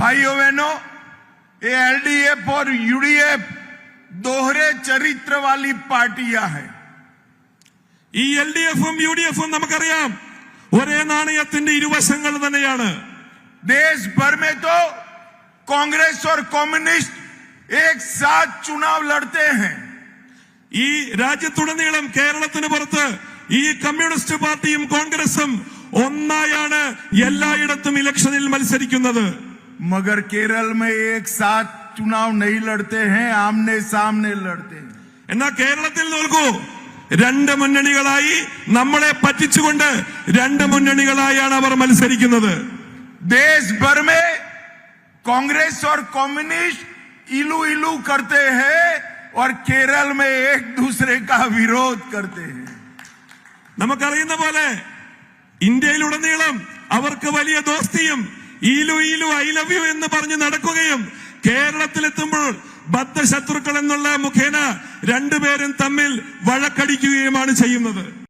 भाइयों बहनों, ये एलडीएफ और यूडीएफ दोहरे चरित्र वाली पार्टियां हैं। ഈ എൽഡിഎഫും യുഡിഎഫും നമുക്കറിയാം ഒരേ നാണയത്തിന്റെ ഇരുവശങ്ങൾ തന്നെയാണ്. देश भर में तो कांग्रेस और कम्युनिस्ट एक साथ चुनाव लड़ते हैं। ഈ രാജ്യത്തുടനീളം കേരളത്തിന് പുറത്ത് ഈ കമ്മ്യൂണിസ്റ്റ് പാർട്ടിയും കോൺഗ്രസും ഒന്നായാണ് എല്ലായിടത്തും ഇലക്ഷനിൽ മത്സരിക്കുന്നത്. मगर केरल में एक साथ चुनाव नहीं लड़ते हैं, आमने सामने लड़ते हैं। എന്നാൽ കേരളത്തിൽ നോക്കൂ, രണ്ട് മുന്നണികളായി നമ്മളെ പറ്റിച്ചുകൊണ്ട് രണ്ട് മുന്നണികളായാണ് അവർ മത്സരിക്കുന്നത്. देश भर में कांग्रेस और कम्युनिस्ट इलू इलू करते हैं और केरल में एक दूसरे का विरोध करते हैं। നമുക്കറിയുന്ന പോലെ ഇന്ത്യയിലുടനീളം അവർക്ക് വലിയ ദോസ്തിയും ഈലു ഈലു ഐ ലവ് യു എന്ന് പറഞ്ഞ് നടക്കുകയും കേരളത്തിലെത്തുമ്പോൾ ബദ്ധശത്രുക്കൾ എന്നുള്ള മുഖേന രണ്ടുപേരും തമ്മിൽ വഴക്കടിക്കുകയുമാണ് ചെയ്യുന്നത്.